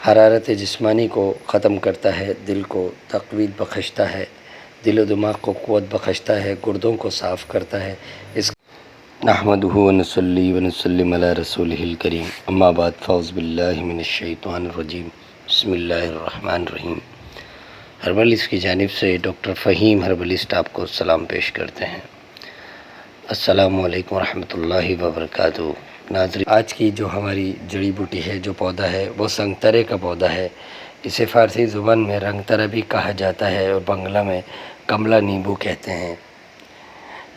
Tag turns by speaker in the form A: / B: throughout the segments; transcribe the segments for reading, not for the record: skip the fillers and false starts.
A: حرارت جسمانی کو ختم کرتا ہے، دل کو تقویت بخشتا ہے، دل و دماغ کو قوت بخشتا ہے، گردوں کو صاف کرتا ہے۔ اس نحمدہ ونصلی ونسلم علی رسولہ الکریم، اما بعد فاعوذ باللہ من الشیطان الرجیم، بسم اللہ الرحمن الرحیم۔ ہربلسٹ کی جانب سے ڈاکٹر فہیم ہربلسٹ آپ کو سلام پیش کرتے ہیں۔ السلام علیکم ورحمۃ اللہ وبرکاتہ۔ ناظرین، آج کی جو ہماری جڑی بوٹی ہے، جو پودا ہے، وہ سنگترے کا پودا ہے۔ اسے فارسی زبان میں رنگ ترا بھی کہا جاتا ہے اور بنگلہ میں کملا نیمبو کہتے ہیں۔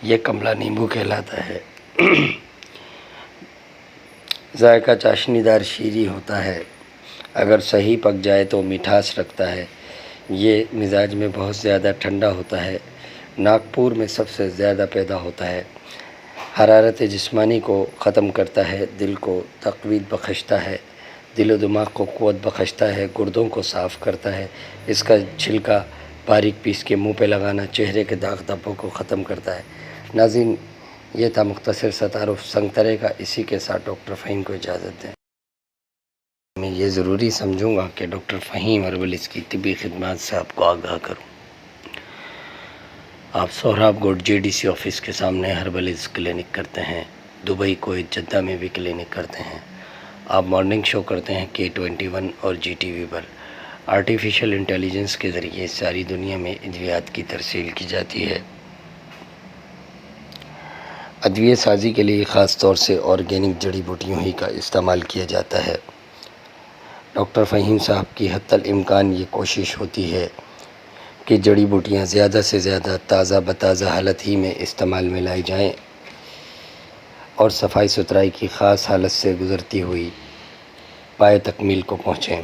A: یہ کملا نیمبو کہلاتا ہے۔ ذائقہ چاشنی دار شیریں ہوتا ہے، اگر صحیح پک جائے تو مٹھاس رکھتا ہے۔ یہ مزاج میں بہت زیادہ ٹھنڈا ہوتا ہے، ناگپور میں سب سے زیادہ پیدا ہوتا ہے۔ حرارت جسمانی کو ختم کرتا ہے، دل کو تقویت بخشتا ہے، دل و دماغ کو قوت بخشتا ہے، گردوں کو صاف کرتا ہے۔ اس کا چھلکا باریک پیس کے منہ پہ لگانا چہرے کے داغ دھبوں کو ختم کرتا ہے۔ ناظرین، یہ تھا مختصر سا تعارف سنگترے کا۔ اسی کے ساتھ ڈاکٹر فہیم کو اجازت دیں۔ میں یہ ضروری سمجھوں گا کہ ڈاکٹر فہیم ہربلسٹ کی طبی خدمات سے آپ کو آگاہ کروں۔ آپ Sohrab Goth J D C office کے سامنے ہربلسٹ کلینک کرتے ہیں۔ دبئی، کویت، جدہ میں بھی کلینک کرتے ہیں۔ آپ مارننگ شو کرتے ہیں K21 اور جی ٹی وی پر۔ آرٹیفیشل انٹیلیجنس کے ذریعے ساری دنیا میں ادویات کی ترسیل کی جاتی ہے۔ ادویہ سازی کے لیے خاص طور سے آرگینک جڑی بوٹیوں ہی کا استعمال کیا جاتا ہے۔ ڈاکٹر فہیم صاحب کی حتی الامکان یہ کوشش ہوتی ہے کہ جڑی بوٹیاں زیادہ سے زیادہ تازہ بتازہ حالت ہی میں استعمال میں لائی جائیں اور صفائی ستھرائی کی خاص حالت سے گزرتی ہوئی پائے تکمیل کو پہنچیں۔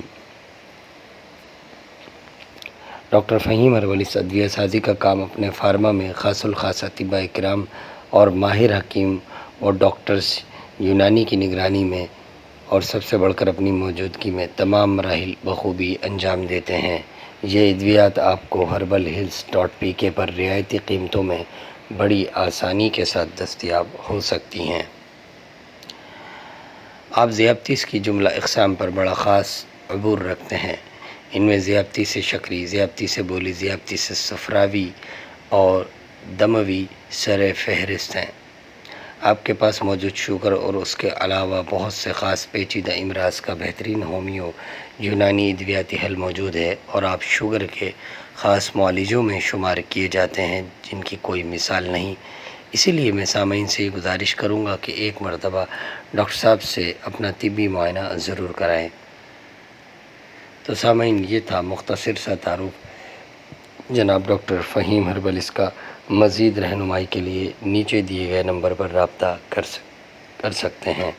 A: ڈاکٹر فہیم ہربلسٹ ادویہ سازی کا کام اپنے فارما میں خاص الخاص اطباء کرام اور ماہر حکیم اور ڈاکٹرز یونانی کی نگرانی میں اور سب سے بڑھ کر اپنی موجودگی میں تمام مراحل بخوبی انجام دیتے ہیں۔ یہ ادویات آپ کو herbal-hills.pk پر رعایتی قیمتوں میں بڑی آسانی کے ساتھ دستیاب ہو سکتی ہیں۔ آپ ذیابطیس کی جملہ اقسام پر بڑا خاص عبور رکھتے ہیں۔ ان میں ذیابطیس شکری، ذیابطیس بولی، ذیابطیس صفراوی اور دموی سر فہرست ہیں۔ آپ کے پاس موجود شوگر اور اس کے علاوہ بہت سے خاص پیچیدہ امراض کا بہترین ہومیو یونانی ادویاتی حل موجود ہے اور آپ شوگر کے خاص معالجوں میں شمار کیے جاتے ہیں جن کی کوئی مثال نہیں۔ اسی لیے میں سامعین سے یہ گزارش کروں گا کہ ایک مرتبہ ڈاکٹر صاحب سے اپنا طبی معائنہ ضرور کرائیں۔ تو سامعین، یہ تھا مختصر سا تعارف جناب ڈاکٹر فہیم ہربلسٹ کا۔ مزید رہنمائی کے لیے نیچے دیے گئے نمبر پر رابطہ کر سکتے ہیں۔